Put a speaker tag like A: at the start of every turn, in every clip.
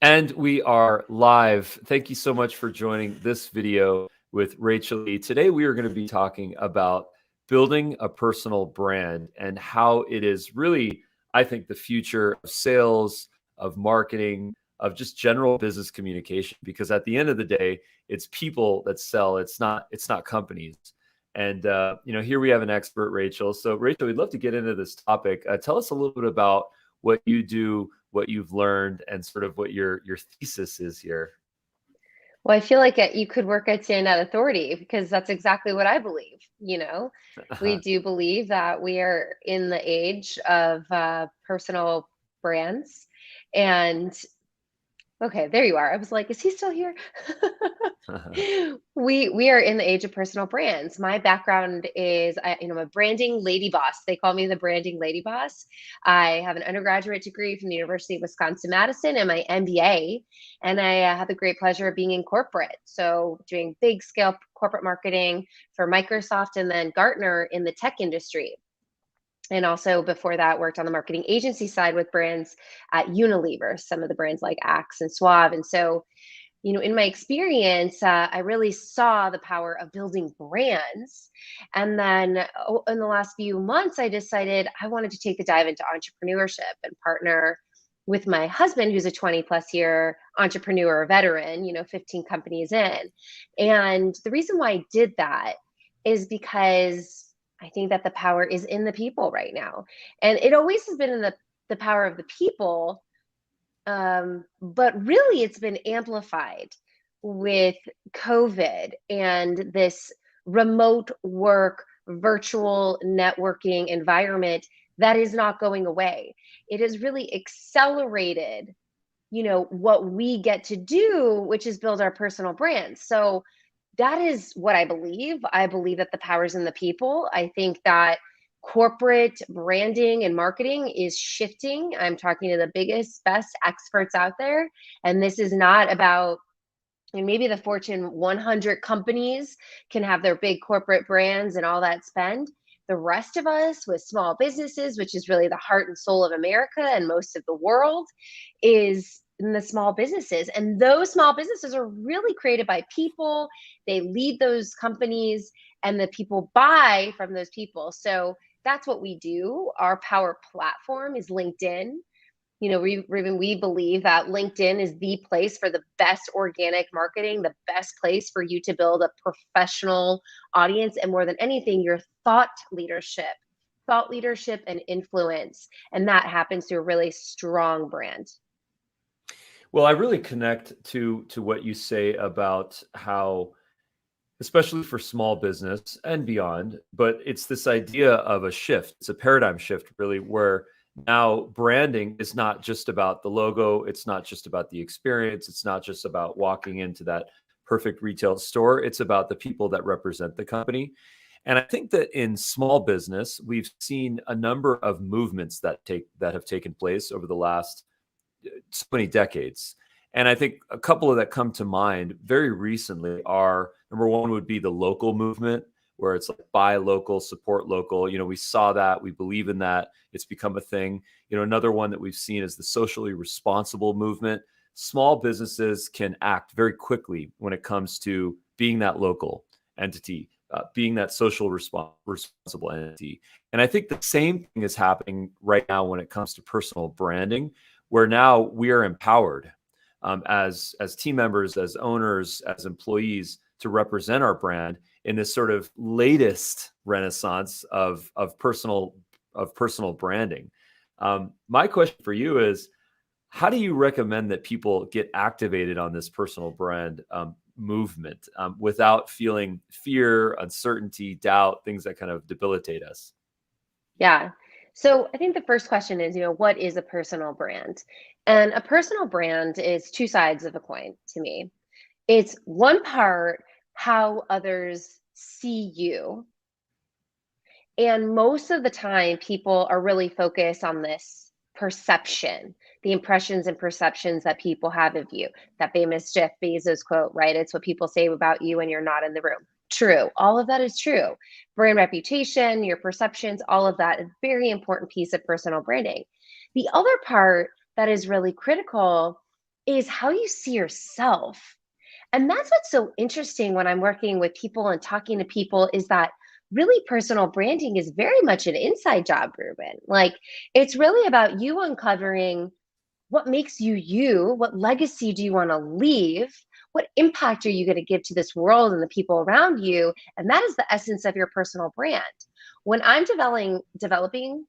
A: And we are live. Thank you so much for joining this video with Rachel Lee. Today, we are going to be talking about building a personal brand and how it is really, I think, the future of sales, of marketing, of just general business communication. Because at the end of the day, it's people that sell. It's not companies. And here we have an expert, Rachel. So, Rachel, we'd love to get into this topic. Tell us a little bit about what you do, what you've learned, and sort of what your thesis is here.
B: Well, I feel like you could work at Stand Out Authority because that's exactly what I believe. We do believe that we are in the age of personal brands. And okay, there you are. I was like, is he still here? We are in the age of personal brands. My background is, I'm a branding lady boss. They call me the branding lady boss. I have an undergraduate degree from the University of Wisconsin-Madison and my MBA, and I have the great pleasure of being in corporate. So doing big scale corporate marketing for Microsoft and then Gartner in the tech industry. And also before that, worked on the marketing agency side with brands at Unilever, some of the brands like Axe and Suave. And so, in my experience, I really saw the power of building brands. And then in the last few months, I decided I wanted to take the dive into entrepreneurship and partner with my husband, who's a 20 plus year entrepreneur veteran, 15 companies in. And the reason why I did that is because I think that the power is in the people right now. And it always has been in the power of the people. But really, it's been amplified with COVID and this remote work, virtual networking environment that is not going away. It has really accelerated, what we get to do, which is build our personal brands. So that is what I believe. I believe that the power's in the people. I think that corporate branding and marketing is shifting. I'm talking to the biggest, best experts out there. And this is not about, maybe the Fortune 100 companies can have their big corporate brands and all that spend. The rest of us with small businesses, which is really the heart and soul of America and most of the world, is in the small businesses. And those small businesses are really created by people. They lead those companies and the people buy from those people. So that's what we do. Our power platform is LinkedIn. Ruben, we believe that LinkedIn is the place for the best organic marketing, the best place for you to build a professional audience, and more than anything, your thought leadership and influence. And that happens through a really strong brand.
A: Well, I really connect to what you say about how, especially for small business and beyond, but it's this idea of a shift. It's a paradigm shift, really, where now branding is not just about the logo. It's not just about the experience. It's not just about walking into that perfect retail store. It's about the people that represent the company. And I think that in small business, we've seen a number of movements that have taken place over the last so many decades. And I think a couple of that come to mind very recently are, number one would be the local movement, where it's like buy local, support local. We saw that, we believe in that. It's become a thing. Another one that we've seen is the socially responsible movement. Small businesses can act very quickly when it comes to being that local entity, being that social responsible entity. And I think the same thing is happening right now when it comes to personal branding, where now we are empowered as team members, as owners, as employees to represent our brand in this sort of latest renaissance of personal branding. My question for you is, how do you recommend that people get activated on this personal brand movement without feeling fear, uncertainty, doubt, things that kind of debilitate us?
B: Yeah. So I think the first question is, what is a personal brand? And a personal brand is two sides of a coin to me. It's one part how others see you. And most of the time, people are really focused on this perception, the impressions and perceptions that people have of you. That famous Jeff Bezos quote, right? It's what people say about you when you're not in the room. True. All of that is true. Brand reputation, your perceptions, all of that is a very important piece of personal branding. The other part that is really critical is how you see yourself. And that's what's so interesting when I'm working with people and talking to people is that really personal branding is very much an inside job, Ruben. Like it's really about you uncovering what makes you you, what legacy do you want to leave, what impact are you going to give to this world and the people around you, and that is the essence of your personal brand. When I'm developing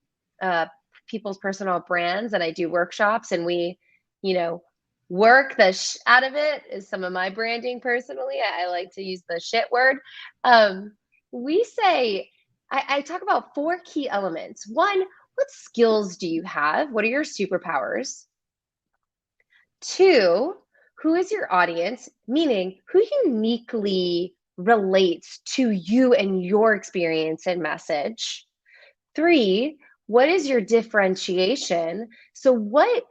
B: people's personal brands and I do workshops and we, you know, work the out of it is some of my branding personally. I like to use the shit word. Um, we say, I talk about four key elements. One, what skills do you have? What are your superpowers? Two, who is your audience? Meaning, who uniquely relates to you and your experience and message? Three, what is your differentiation? So, what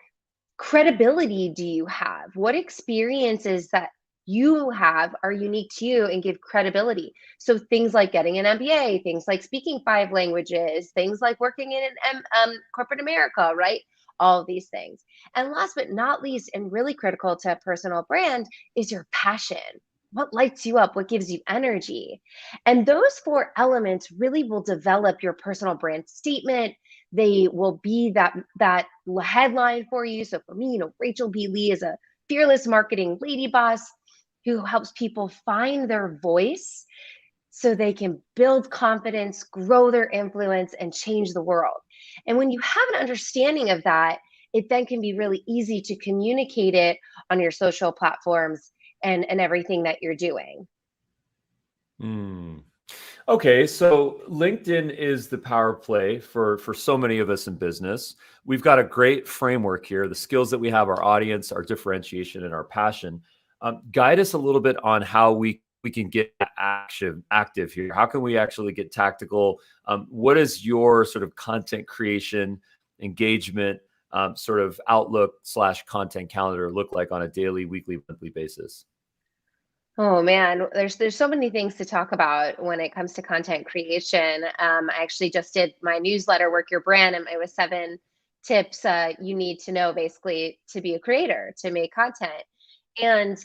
B: credibility do you have? What experiences that you have are unique to you and give credibility? So things like getting an MBA, things like speaking five languages, things like working in corporate America, right? All of these things. And last but not least, and really critical to a personal brand, is your passion. What lights you up? What gives you energy? And those four elements really will develop your personal brand statement. They will be that headline for you. So for me, Rachel B. Lee is a fearless marketing lady boss who helps people find their voice so they can build confidence, grow their influence, and change the world. And when you have an understanding of that, it then can be really easy to communicate it on your social platforms and everything that you're doing.
A: Hmm. Okay, so LinkedIn is the power play for so many of us in business. We've got a great framework here, the skills that we have, our audience, our differentiation, and our passion. Guide us a little bit on how we can get active here. How can we actually get tactical? What is your sort of content creation, engagement, sort of outlook / content calendar look like on a daily, weekly, monthly basis?
B: Oh man, there's so many things to talk about when it comes to content creation. I actually just did my newsletter, Work Your Brand, and it was 7 tips you need to know basically to be a creator, to make content. And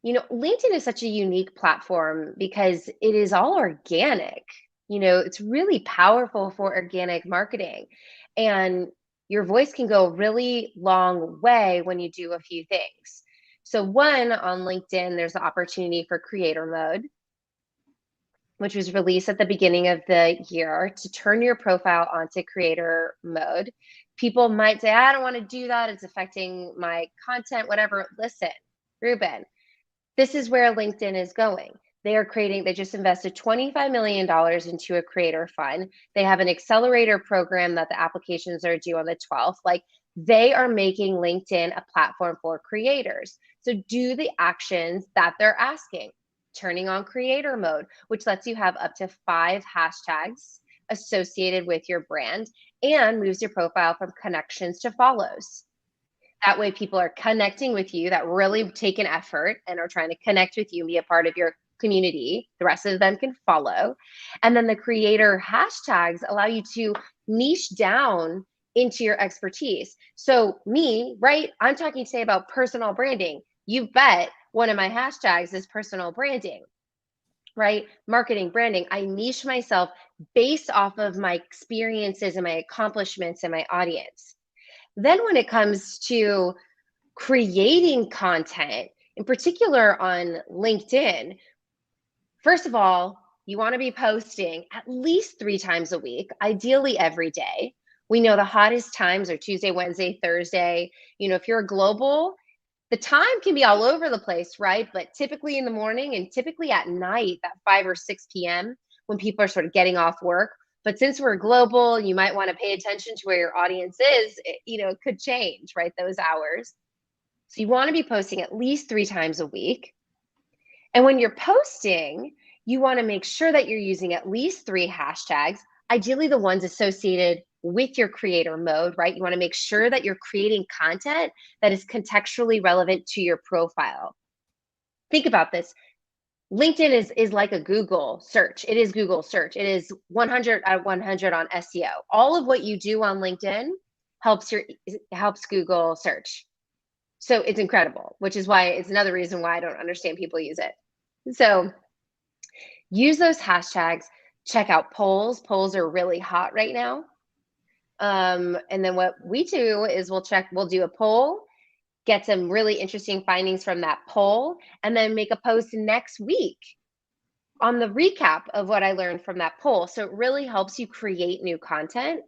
B: LinkedIn is such a unique platform because it is all organic. It's really powerful for organic marketing, and your voice can go a really long way when you do a few things. So, one, on LinkedIn, there's the opportunity for creator mode, which was released at the beginning of the year to turn your profile onto creator mode. People might say, I don't want to do that. It's affecting my content, whatever. Listen, Ruben, this is where LinkedIn is going. They just invested $25 million into a creator fund. They have an accelerator program that the applications are due on the 12th. Like they are making LinkedIn a platform for creators. So do the actions that they're asking. Turning on creator mode, which lets you have up to 5 hashtags associated with your brand and moves your profile from connections to follows. That way people are connecting with you that really take an effort and are trying to connect with you and be a part of your community. The rest of them can follow. And then the creator hashtags allow you to niche down into your expertise. So me, right? I'm talking today about personal branding. You bet one of my hashtags is personal branding, right? Marketing, branding. I niche myself based off of my experiences and my accomplishments and my audience. Then when it comes to creating content, in particular on LinkedIn, first of all, you want to be posting at least 3 times a week, ideally every day. We know the hottest times are Tuesday, Wednesday, Thursday. If you're global, the time can be all over the place, right? But typically in the morning and typically at night, at 5 or 6 p.m., when people are sort of getting off work. But since we're global, you might want to pay attention to where your audience is. It could change, right? Those hours. So you want to be posting at least 3 times a week. And when you're posting, you want to make sure that you're using at least 3 hashtags, ideally the ones associated with your creator mode, right? You want to make sure that you're creating content that is contextually relevant to your profile. Think about this. LinkedIn is like a Google search. It is Google search. It is 100 out of 100 on SEO. All of what you do on LinkedIn helps Google search. So it's incredible, which is why it's another reason why I don't understand people use it. So use those hashtags. Check out polls. Polls are really hot right now. And then what we do is we'll do a poll, get some really interesting findings from that poll, and then make a post next week on the recap of what I learned from that poll. So it really helps you create new content.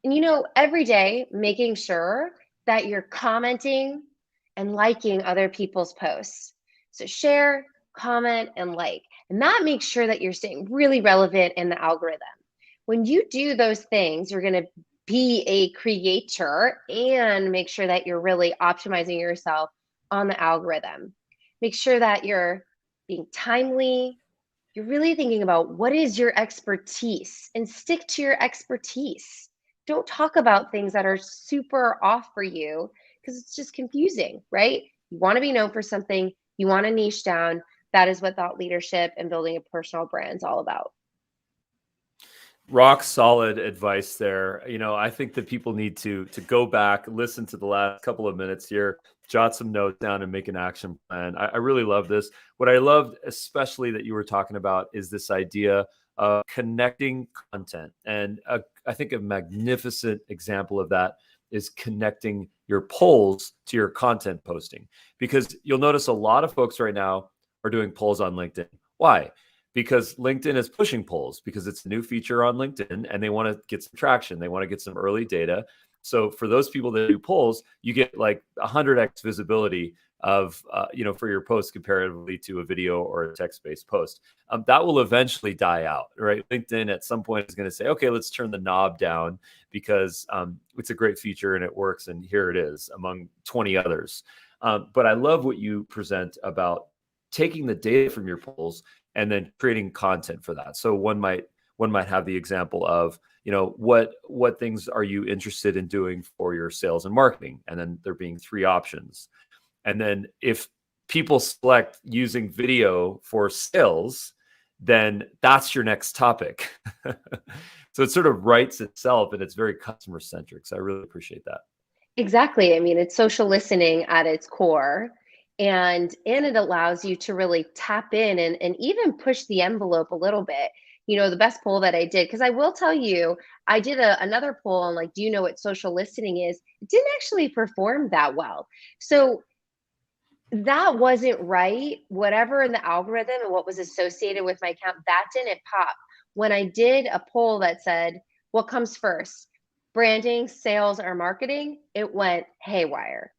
B: And every day making sure that you're commenting and liking other people's posts. So share, comment, and like. And that makes sure that you're staying really relevant in the algorithm. When you do those things, you're going to be a creator and make sure that you're really optimizing yourself on the algorithm. Make sure that you're being timely. You're really thinking about what is your expertise and stick to your expertise. Don't talk about things that are super off for you because it's just confusing, right? You want to be known for something, you want to niche down. That is what thought leadership and building a personal brand is all about.
A: Rock solid advice there. I think that people need to go back, listen to the last couple of minutes here, jot some notes down, and make an action plan. I really love this. What I loved, especially that you were talking about, is this idea of connecting content. And I think a magnificent example of that is connecting your polls to your content posting, because you'll notice a lot of folks right now are doing polls on LinkedIn. Why? Because LinkedIn is pushing polls because it's a new feature on LinkedIn and they want to get some traction. They want to get some early data. So for those people that do polls, you get like 100x visibility of, for your post comparatively to a video or a text-based post. That will eventually die out, right? LinkedIn at some point is going to say, okay, let's turn the knob down because it's a great feature and it works. And here it is among 20 others. But I love what you present about taking the data from your polls and then creating content for that. So one might have the example of, what things are you interested in doing for your sales and marketing? And then there being 3 options. And then if people select using video for sales, then that's your next topic. So it sort of writes itself and it's very customer centric. So I really appreciate that.
B: Exactly. I mean, it's social listening at its core. And it allows you to really tap in and even push the envelope a little bit. The best poll that I did, because I will tell you, I did another poll on like, do you know what social listening is? It didn't actually perform that well. So that wasn't right. Whatever in the algorithm and what was associated with my account, that didn't pop. When I did a poll that said, what comes first, branding, sales, or marketing, it went haywire.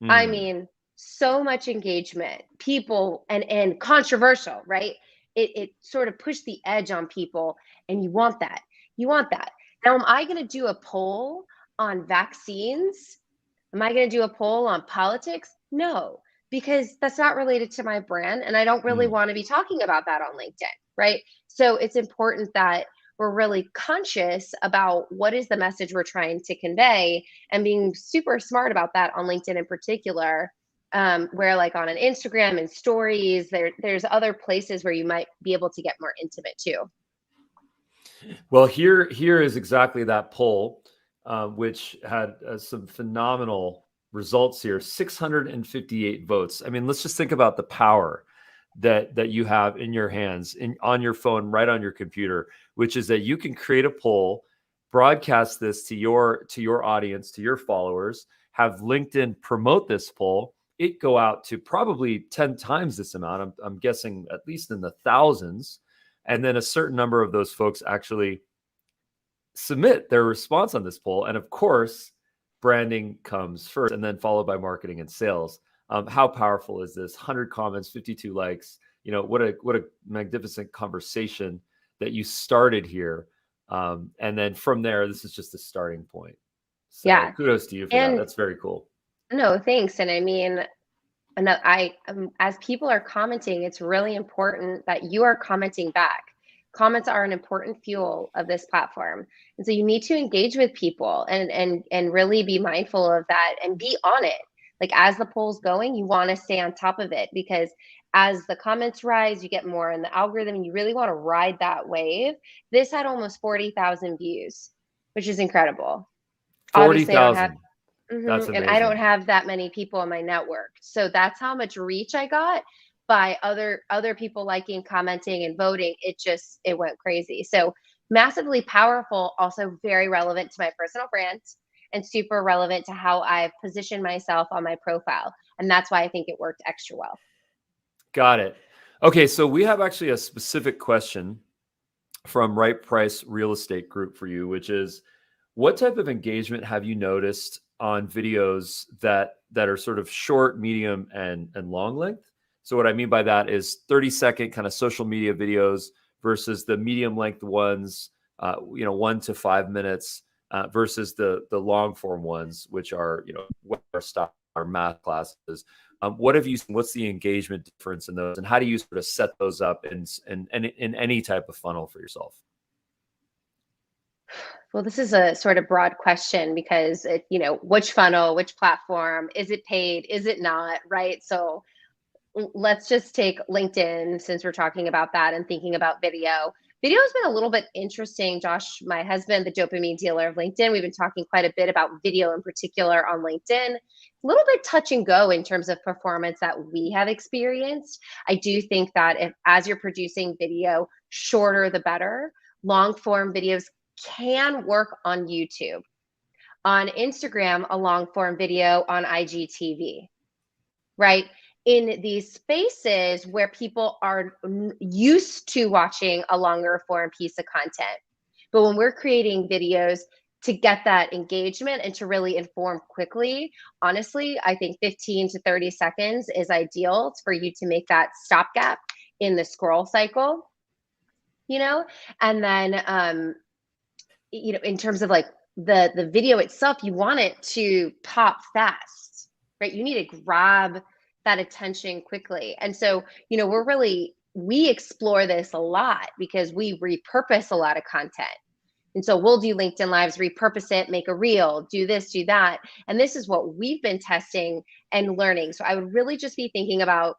B: I mean, so much engagement, people, and controversial, right? It sort of pushed the edge on people, and you want that. You want that. Now, am I going to do a poll on vaccines? Am I going to do a poll on politics? No, because that's not related to my brand, and I don't really want to be talking about that on LinkedIn, right? So it's important that we're really conscious about what is the message we're trying to convey and being super smart about that on LinkedIn in particular, where like on an Instagram and stories, there's other places where you might be able to get more intimate too.
A: Well, here is exactly that poll, which had some phenomenal results here. 658 votes. I mean, let's just think about the power that you have in your hands, on your phone, right on your computer, which is that you can create a poll, broadcast this to your audience, to your followers, have LinkedIn promote this poll. It go out to probably 10 times this amount. I'm guessing at least in the thousands. And then a certain number of those folks actually submit their response on this poll. And of course, branding comes first and then followed by marketing and sales. How powerful is this? 100 comments, 52 likes. What a magnificent conversation that you started here. And then from there, this is just a starting point. So
B: Yeah.
A: kudos to you for that. That's very cool.
B: No, thanks. And I mean, as people are commenting, it's really important that you are commenting back. Comments are an important fuel of this platform. And so you need to engage with people and really be mindful of that and be on it. Like as the poll's going, you want to stay on top of it, because as the comments rise, you get more in the algorithm and you really want to ride that wave. This had almost 40,000 views, which is incredible. Obviously, I don't have
A: 40,000. That's
B: And I don't
A: amazing.
B: have that many people in my network. So that's how much reach I got by other people liking, commenting, and voting. It went crazy. So massively powerful, also very relevant to my personal brand and super relevant to how I've positioned myself on my profile. And that's why I think it worked extra well.
A: Got it. Okay, so we have actually a specific question from Right Price Real Estate Group for you, which is, what type of engagement have you noticed on videos that are sort of short, medium, and long length? So what I mean by that is 30-second kind of social media videos versus the medium length ones, 1 to 5 minutes, versus the long form ones, which are webinar style or math classes. What have you seen? What's the engagement difference in those, and how do you sort of set those up in any type of funnel for yourself?
B: Well, this is a sort of broad question because which funnel, which platform, is it paid, is it not, right? So let's just take LinkedIn since we're talking about that and thinking about video. Video has been a little bit interesting. Josh, my husband, the dopamine dealer of LinkedIn, we've been talking quite a bit about video in particular on LinkedIn. A little bit touch and go in terms of performance that we have experienced. I do think that if, as you're producing video, shorter the better. Long form videos can work on YouTube, on Instagram, a long form video, on IGTV, right? In these spaces where people are used to watching a longer form piece of content. But when we're creating videos to get that engagement and to really inform quickly, honestly, I think 15 to 30 seconds is ideal for you to make that stopgap in the scroll cycle, and then in terms of like the video itself, you want it to pop fast, right? You need to grab that attention quickly. And so, we explore this a lot because we repurpose a lot of content. And so we'll do LinkedIn Lives, repurpose it, make a reel, do this, do that. And this is what we've been testing and learning. So I would really just be thinking about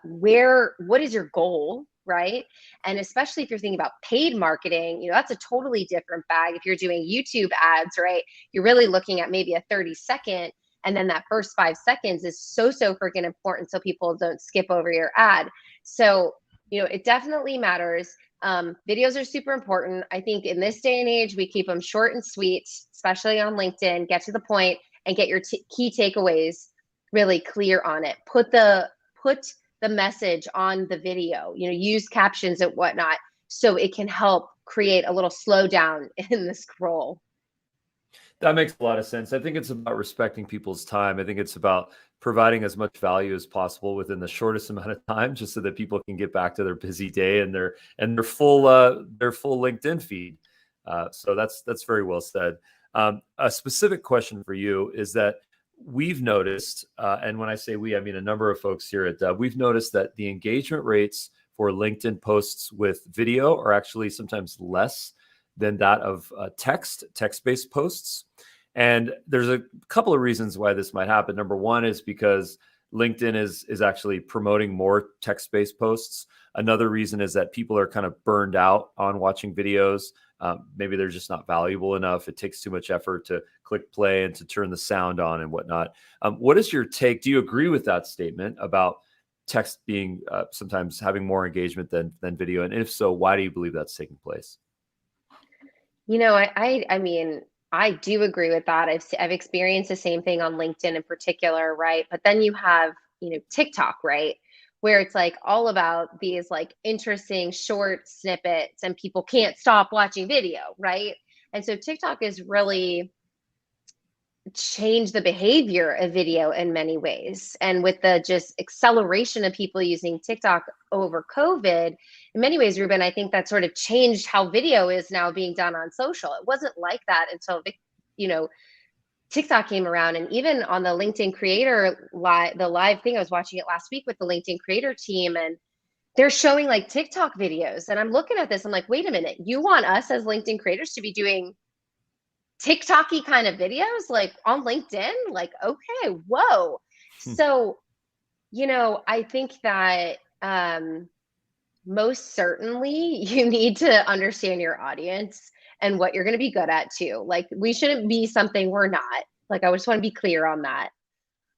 B: what is your goal, right? And especially if you're thinking about paid marketing, that's a totally different bag. If you're doing YouTube ads, right, you're really looking at maybe a 30-second, and then that first 5 seconds is so freaking important so people don't skip over your ad. So it definitely matters. Videos are super important. I think in this day and age, we keep them short and sweet, especially on LinkedIn. Get to the point and get your key takeaways really clear on it. Put the message on the video, use captions and whatnot, so it can help create a little slowdown in the scroll.
A: That makes a lot of sense. I think it's about respecting people's time. I think it's about providing as much value as possible within the shortest amount of time, just so that people can get back to their busy day and their full LinkedIn feed. So that's very well said. A specific question for you is that we've noticed, and when I say we, I mean a number of folks here at Dubb, we've noticed that the engagement rates for LinkedIn posts with video are actually sometimes less than that of text-based posts. And there's a couple of reasons why this might happen. Number one is because LinkedIn is actually promoting more text-based posts. Another reason is that people are kind of burned out on watching videos. Maybe they're just not valuable enough. It takes too much effort to click play and to turn the sound on and whatnot. What is your take? Do you agree with that statement about text being sometimes having more engagement than video? And if so, why do you believe that's taking place?
B: I mean, I do agree with that. I've experienced the same thing on LinkedIn in particular, right? But then you have, TikTok, right? Where it's like all about these like interesting short snippets and people can't stop watching video, right? And so TikTok is really change the behavior of video in many ways. And with the just acceleration of people using TikTok over COVID, in many ways, Ruben, I think that sort of changed how video is now being done on social. It wasn't like that until, TikTok came around. And even on the LinkedIn creator the live thing, I was watching it last week with the LinkedIn creator team, and they're showing like TikTok videos. And I'm looking at this, I'm like, wait a minute, you want us as LinkedIn creators to be doing TikTok-y kind of videos like on LinkedIn? Like, okay, whoa. So, I think that most certainly you need to understand your audience and what you're going to be good at too. Like, we shouldn't be something we're not. Like, I just want to be clear on that.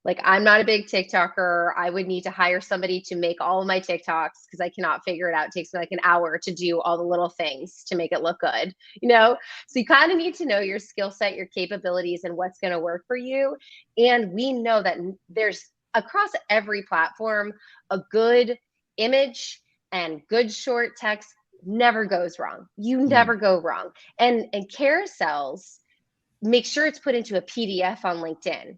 B: Like, I'm not a big TikToker. I would need to hire somebody to make all of my TikToks because I cannot figure it out. It takes me like an hour to do all the little things to make it look good, you know? So you kind of need to know your skill set, your capabilities, and what's going to work for you. And we know that there's across every platform, a good image and good short text never goes wrong. You
A: Mm.
B: never go wrong. And carousels, make sure it's put into a PDF on LinkedIn.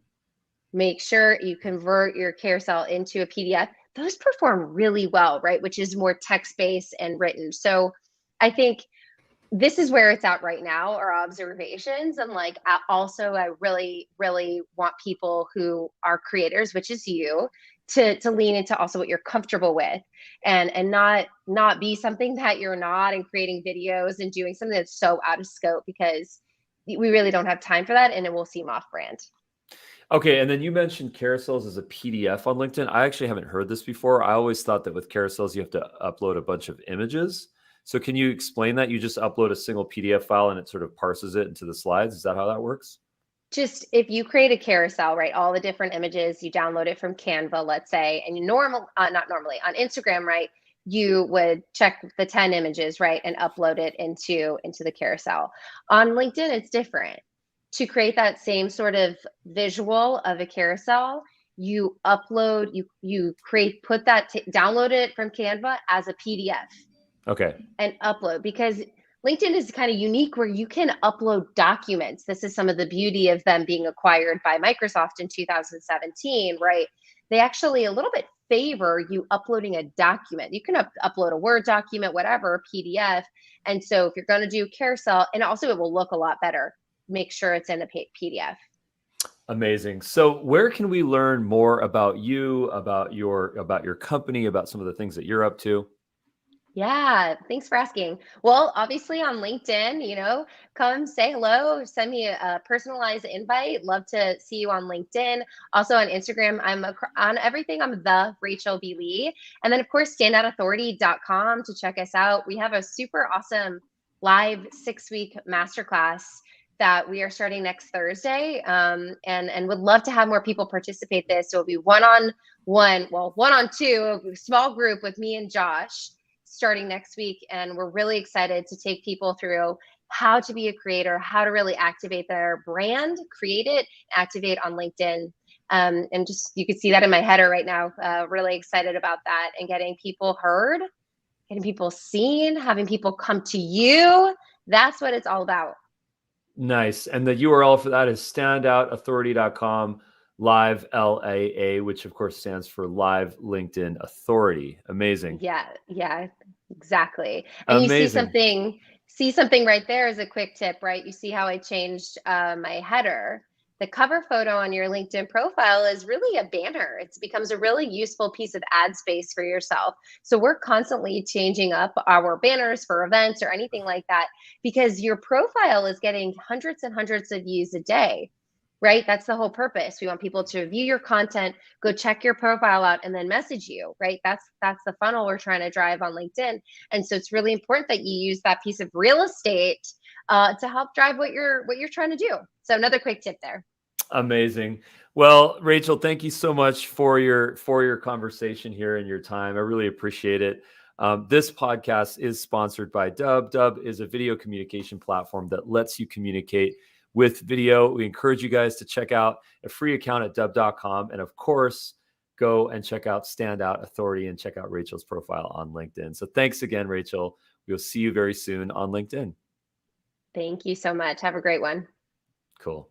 B: Make sure you convert your carousel into a PDF. Those perform really well, right? Which is more text-based and written. So I think this is where it's at right now, our observations. And like, also, I really, really want people who are creators, which is you, to lean into also what you're comfortable with, and not be something that you're not, and creating videos and doing something that's so out of scope, because we really don't have time for that and it will seem off brand.
A: Okay, and then you mentioned carousels as a PDF on LinkedIn. I actually haven't heard this before. I always thought that with carousels, you have to upload a bunch of images. So can you explain that? You just upload a single PDF file and it sort of parses it into the slides. Is that how that works?
B: Just if you create a carousel, right, all the different images, you download it from Canva, let's say, and you not normally on Instagram, right, you would check the 10 images, right, and upload it into the carousel. On LinkedIn, it's different. To create that same sort of visual of a carousel, you upload, download it from Canva as a PDF
A: Okay.
B: and upload, because LinkedIn is kind of unique where you can upload documents. This is some of the beauty of them being acquired by Microsoft in 2017, right? They actually a little bit favor you uploading a document. You can upload a Word document, whatever, a PDF. And so if you're going to do carousel, and also it will look a lot better, make sure it's in a PDF.
A: Amazing. So where can we learn more about you, about your company, about some of the things that you're up to?
B: Yeah, thanks for asking. Well, obviously on LinkedIn, come say hello, send me a personalized invite. Love to see you on LinkedIn. Also on Instagram, on everything. I'm the Rachel B. Lee. And then of course, standoutauthority.com to check us out. We have a super awesome live 6-week masterclass that we are starting next Thursday. And would love to have more people participate this. So it'll be one-on-one, well, one-on-two, a small group with me and Josh, starting next week. And we're really excited to take people through how to be a creator, how to really activate their brand, create it, activate on LinkedIn. And just, you can see that in my header right now. Really excited about that, and getting people heard, getting people seen, having people come to you. That's what it's all about.
A: Nice. And the URL for that is standoutauthority.com live LAA, which of course stands for Live LinkedIn Authority. Amazing.
B: Yeah, exactly. And you
A: Amazing.
B: see something right there as a quick tip, right? You see how I changed my header. The cover photo on your LinkedIn profile is really a banner. It becomes a really useful piece of ad space for yourself. So we're constantly changing up our banners for events or anything like that, because your profile is getting hundreds and hundreds of views a day, right? That's the whole purpose. We want people to view your content, go check your profile out, and then message you, right? That's the funnel we're trying to drive on LinkedIn. And so it's really important that you use that piece of real estate to help drive what you're trying to do. So another quick tip there.
A: Amazing. Well, Rachel, thank you so much for your conversation here and your time. I really appreciate it. This podcast is sponsored by Dubb. Dubb is a video communication platform that lets you communicate with video. We encourage you guys to check out a free account at dubb.com. And of course, go and check out Standout Authority and check out Rachel's profile on LinkedIn. So thanks again, Rachel. We'll see you very soon on LinkedIn.
B: Thank you so much. Have a great one.
A: Cool.